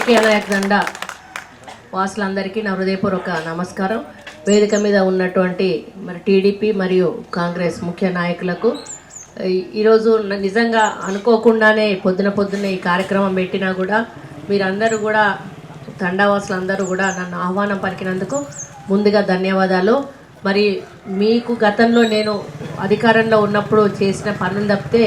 AK నాయకదండ వాసులందరికీ నా హృదయపూర్వక నమస్కారం. వేదిక మీద ఉన్నటువంటి మరి టీడీపీ మరియు కాంగ్రెస్ ముఖ్య నాయకులకు ఈరోజు నిజంగా అనుకోకుండానే పొద్దున్నే ఈ కార్యక్రమం పెట్టినా కూడా మీరందరూ కూడా తండావాసులందరూ కూడా నన్ను ఆహ్వానం పలికినందుకు ముందుగా ధన్యవాదాలు. మరి మీకు గతంలో నేను అధికారంలో ఉన్నప్పుడు చేసిన పనులు తప్పితే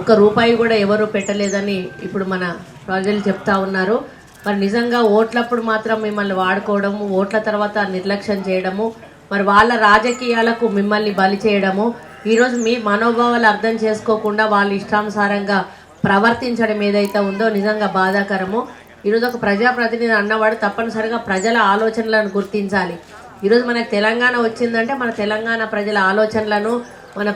ఒక్క రూపాయి కూడా ఎవరు పెట్టలేదని ఇప్పుడు మన ప్రజలు చెప్తా ఉన్నారు. మరి నిజంగా ఓట్లప్పుడు మాత్రం మిమ్మల్ని వాడుకోవడము, ఓట్ల తర్వాత నిర్లక్ష్యం చేయడము, మరి వాళ్ళ రాజకీయాలకు మిమ్మల్ని బలి చేయడము, ఈరోజు మీ మనోభావాలు అర్థం చేసుకోకుండా వాళ్ళ ఇష్టానుసారంగా ప్రవర్తించడం ఏదైతే ఉందో నిజంగా బాధాకరము. ఈరోజు ఒక ప్రజాప్రతినిధి అన్నవాడు తప్పనిసరిగా ప్రజల ఆలోచనలను గుర్తించాలి. ఈరోజు మనకు తెలంగాణ వచ్చిందంటే మన తెలంగాణ ప్రజల ఆలోచనలను, మన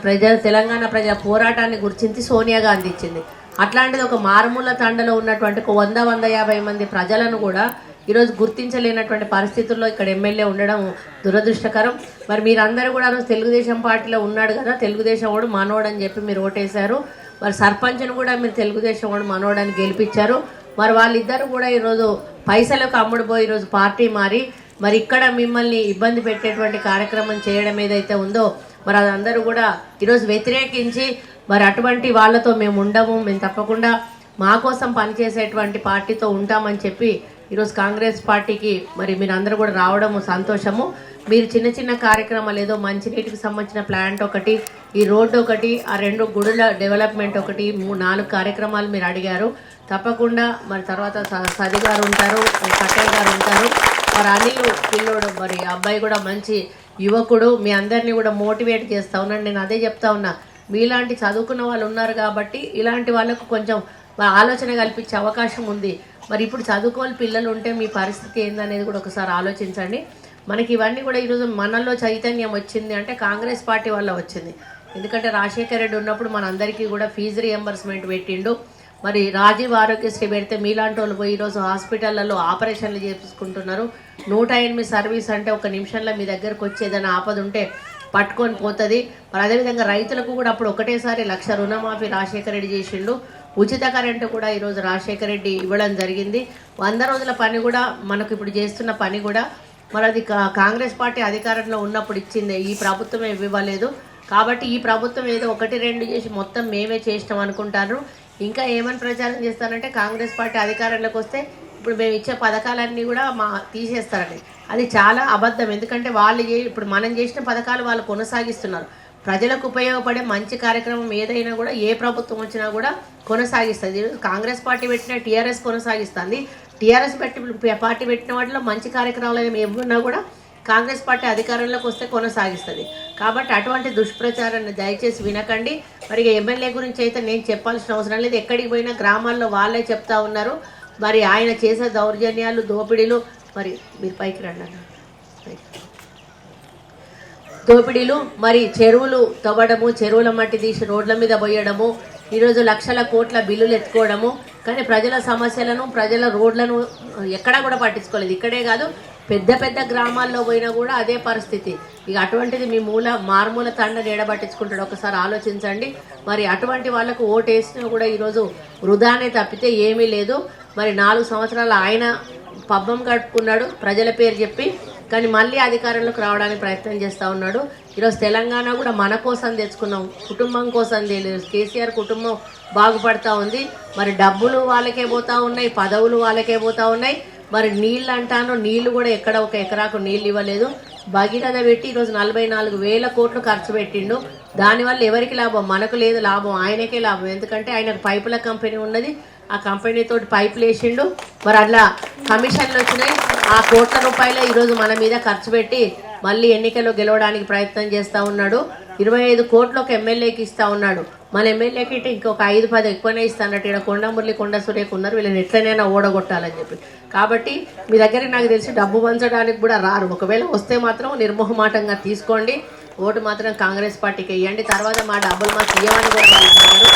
తెలంగాణ ప్రజల పోరాటాన్ని గుర్తించి సోనియా గాంధీ ఇచ్చింది. అట్లాంటిది ఒక మారుమూల తండలో ఉన్నటువంటి 100-150 మంది ప్రజలను కూడా ఈరోజు గుర్తించలేనటువంటి పరిస్థితుల్లో ఇక్కడ ఎమ్మెల్యే ఉండడం దురదృష్టకరం. మరి మీరందరూ కూడా రోజు తెలుగుదేశం పార్టీలో ఉన్నాడు కదా, తెలుగుదేశం వాడు మనోడు అని చెప్పి మీరు ఓటేశారు. మరి సర్పంచ్ను కూడా మీరు తెలుగుదేశం వాడు మనోడని గెలిపించారు. మరి వాళ్ళిద్దరూ కూడా ఈరోజు పైసలకు అమ్ముడుపోయి ఈరోజు పార్టీ మారి మరి ఇక్కడ మిమ్మల్ని ఇబ్బంది పెట్టేటువంటి కార్యక్రమం చేయడం ఏదైతే ఉందో మరి అదందరూ కూడా ఈరోజు వ్యతిరేకించి మరి అటువంటి వాళ్ళతో మేము ఉండము, మేము తప్పకుండా మా కోసం పనిచేసేటువంటి పార్టీతో ఉంటామని చెప్పి ఈరోజు కాంగ్రెస్ పార్టీకి మరి మీరు అందరూ కూడా రావడము సంతోషము. మీరు చిన్న చిన్న కార్యక్రమాలు ఏదో మంచినీటికి సంబంధించిన ప్లాంట్ ఒకటి, ఈ రోడ్డు ఒకటి, ఆ 2 గుడుల డెవలప్మెంట్ ఒకటి, 4 కార్యక్రమాలు మీరు అడిగారు. తప్పకుండా మరి తర్వాత సది గారు ఉంటారు, కట్టయ్య గారు ఉంటారు, మరి అనిల్ పిల్లోడు మరి అబ్బాయి కూడా మంచి యువకుడు, మీ అందరినీ కూడా మోటివేట్ చేస్తూ ఉన్నాను. నేను అదే చెప్తా ఉన్నా, మీలాంటి చదువుకున్న వాళ్ళు ఉన్నారు కాబట్టి ఇలాంటి వాళ్ళకు కొంచెం ఆలోచన కల్పించే అవకాశం ఉంది. మరి ఇప్పుడు చదువుకోవాలి పిల్లలు ఉంటే మీ పరిస్థితి ఏందనేది కూడా ఒకసారి ఆలోచించండి. మనకి ఇవన్నీ కూడా ఈరోజు మనలో చైతన్యం వచ్చింది అంటే కాంగ్రెస్ పార్టీ వల్ల వచ్చింది. ఎందుకంటే రాజశేఖర రెడ్డి ఉన్నప్పుడు మనందరికీ కూడా ఫీజు రియంబర్స్మెంట్ పెట్టిండు. మరి రాజీవ్ ఆరోగ్యశ్రీ పెడితే మీలాంటి వాళ్ళు పోయి ఈరోజు హాస్పిటళ్లలో ఆపరేషన్లు చేసుకుంటున్నారు. 108 సర్వీస్ అంటే ఒక నిమిషంలో మీ దగ్గరకు వచ్చి ఏదైనా ఆపద ఉంటే పట్టుకొని పోతుంది. మరి అదేవిధంగా రైతులకు కూడా అప్పుడు ఒకటేసారి 1,00,000 రుణమాఫీ రాజశేఖర రెడ్డి చేసిండు. ఉచిత కరెంటు కూడా ఈరోజు రాజశేఖర రెడ్డి ఇవ్వడం జరిగింది. 100 రోజుల పని కూడా మనకు ఇప్పుడు చేస్తున్న పని కూడా మరి అది కాంగ్రెస్ పార్టీ అధికారంలో ఉన్నప్పుడు ఇచ్చిందే, ఈ ప్రభుత్వమే ఇవ్వలేదు. కాబట్టి ఈ ప్రభుత్వం ఏదో 1-2 చేసి మొత్తం మేమే చేసినాం అనుకుంటారు. ఇంకా ఏమని ప్రచారం చేస్తారంటే కాంగ్రెస్ పార్టీ అధికారంలోకి వస్తే ఇప్పుడు మేము ఇచ్చే పథకాలన్నీ కూడా తీసేస్తారండి. అది చాలా అబద్ధం. ఎందుకంటే వాళ్ళు ఇప్పుడు మనం చేసిన పథకాలు వాళ్ళు కొనసాగిస్తున్నారు. ప్రజలకు ఉపయోగపడే మంచి కార్యక్రమం ఏదైనా కూడా ఏ ప్రభుత్వం వచ్చినా కూడా కొనసాగిస్తుంది. కాంగ్రెస్ పార్టీ పెట్టిన టీఆర్ఎస్ కొనసాగిస్తుంది. టీఆర్ఎస్ పార్టీ పెట్టిన వాటిలో మంచి కార్యక్రమాలు ఏమన్నా కూడా కాంగ్రెస్ పార్టీ అధికారంలోకి వస్తే కొనసాగిస్తుంది. కాబట్టి అటువంటి దుష్ప్రచారాన్ని దయచేసి వినకండి. మరి ఎమ్మెల్యే గురించి అయితే నేను చెప్పాల్సిన అవసరం లేదు. ఎక్కడికి పోయినా గ్రామాల్లో వాళ్ళే చెప్తా ఉన్నారు. మరి ఆయన చేసే దౌర్జన్యాలు, దోపిడీలు, మరి మీరు పైకి రండి, దోపిడీలు, మరి చెరువులు తవ్వడము, చెరువుల మట్టి తీసి రోడ్ల మీద పోయడము, ఈరోజు లక్షల కోట్ల బిల్లులు ఎత్తుకోవడము, కానీ ప్రజల సమస్యలను, ప్రజల రోడ్లను ఎక్కడా కూడా పట్టించుకోలేదు. ఇక్కడే కాదు, పెద్ద పెద్ద గ్రామాల్లో పోయినా కూడా అదే పరిస్థితి. ఇక అటువంటిది మీ మారుమూల తండని ఏడబట్టించుకుంటాడు, ఒకసారి ఆలోచించండి. మరి అటువంటి వాళ్ళకు ఓటు వేసినా కూడా ఈరోజు వృధానే తప్పితే ఏమీ లేదు. మరి 4 సంవత్సరాలు ఆయన పబ్బం గడుపుకున్నాడు ప్రజల పేరు చెప్పి, కానీ మళ్ళీ అధికారంలోకి రావడానికి ప్రయత్నం చేస్తూ ఉన్నాడు. ఈరోజు తెలంగాణ కూడా మన కోసం తెచ్చుకున్నాం, కుటుంబం కోసం తెలియదు. కేసీఆర్ కుటుంబం బాగుపడతా ఉంది. మరి డబ్బులు వాళ్ళకే పోతూ ఉన్నాయి, పదవులు వాళ్ళకే పోతూ ఉన్నాయి. మరి నీళ్ళు అంటాను, నీళ్లు కూడా ఎక్కడ ఒక ఎకరాకు నీళ్ళు ఇవ్వలేదు. భగీరథ పెట్టి ఈరోజు 44,000 కోట్లు ఖర్చు పెట్టిండు. దానివల్ల ఎవరికి లాభం? మనకు లేదు లాభం, ఆయనకే లాభం. ఎందుకంటే ఆయనకు పైపుల కంపెనీ ఉన్నది, ఆ కంపెనీతో పైపులు వేసిండు. మరి అట్లా కమిషన్లు వచ్చినాయి. ఆ కోట్ల రూపాయలే ఈరోజు మన మీద ఖర్చు పెట్టి మళ్ళీ ఎన్నికల్లో గెలవడానికి ప్రయత్నం చేస్తూ ఉన్నాడు. 25 కోట్లు ఒక ఎమ్మెల్యేకి ఇస్తూ ఉన్నాడు. మన ఎమ్మెల్యేకి ఇంకొక 5-10 ఎక్కువనే ఇస్తానట్టు. ఇక్కడ కొండ మురళి, కొండ సురేఖ ఉన్నారు, వీళ్ళని ఎట్లనైనా ఓడగొట్టాలని చెప్పి. కాబట్టి మీ దగ్గరికి నాకు తెలిసి డబ్బు పంచడానికి కూడా రారు. ఒకవేళ వస్తే మాత్రం నిర్మోహమాటంగా తీసుకోండి, ఓటు మాత్రం కాంగ్రెస్ పార్టీకి వేయండి. తర్వాత మా డబ్బులు మాకు ఇవ్వమని కూడా వాళ్ళు అన్నారు.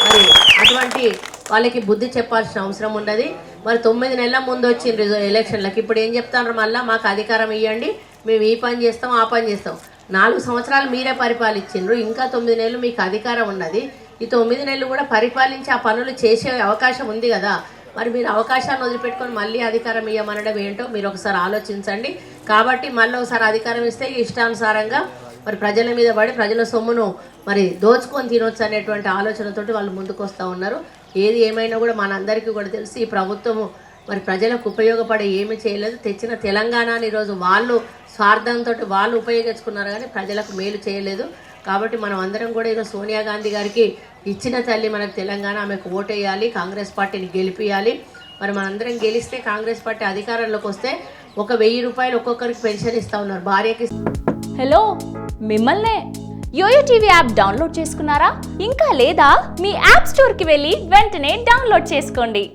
మరి అటువంటి వాళ్ళకి బుద్ధి చెప్పాల్సిన అవసరం ఉన్నది. మరి 9 నెలల ముందు వచ్చింది ఎలక్షన్లకు. ఇప్పుడు ఏం చెప్తారు? మళ్ళీ మాకు అధికారం ఇవ్వండి, మేము ఈ పని చేస్తాం, ఆ పని చేస్తాం. 4 సంవత్సరాలు మీరే పరిపాలించిండ్రు, ఇంకా 9 నెలలు మీకు అధికారం ఉన్నది. ఈ 9 నెలలు కూడా పరిపాలించి ఆ పనులు చేసే అవకాశం ఉంది కదా. మరి మీరు అవకాశాన్ని వదిలిపెట్టుకొని మళ్ళీ అధికారం ఇవ్వమనడం ఏంటో మీరు ఒకసారి ఆలోచించండి. కాబట్టి మళ్ళీ ఒకసారి అధికారం ఇస్తే ఇష్టానుసారంగా మరి ప్రజల మీద పడి ప్రజల సొమ్మును మరి దోచుకొని తినొచ్చు అనేటువంటి ఆలోచనతోటి వాళ్ళు ముందుకు వస్తూ ఉన్నారు. ఏది ఏమైనా కూడా మనందరికీ కూడా తెలిసి ఈ ప్రభుత్వము మరి ప్రజలకు ఉపయోగపడే ఏమీ చేయలేదు. తెచ్చిన తెలంగాణని ఈరోజు వాళ్ళు స్వార్థంతో వాళ్ళు ఉపయోగించుకున్నారు కానీ ప్రజలకు మేలు చేయలేదు. కాబట్టి మనం అందరం కూడా ఈరోజు సోనియా గాంధీ గారికి ఇచ్చిన తల్లి మనకు తెలంగాణ, ఆమెకు ఓటేయాలి, కాంగ్రెస్ పార్టీని గెలిపియాలి. మరి మనందరం గెలిస్తే కాంగ్రెస్ పార్టీ అధికారంలోకి వస్తే 1,000 రూపాయలు ఒక్కొక్కరికి పెన్షన్ ఇస్తూ ఉన్నారు, భార్యకి. హలో, మిమ్మల్నే యోయో టీవీ యాప్ డౌన్లోడ్ చేసుకున్నారా? ఇంకా లేదా? మీ యాప్ స్టోర్కి వెళ్ళి వెంటనే డౌన్లోడ్ చేసుకోండి.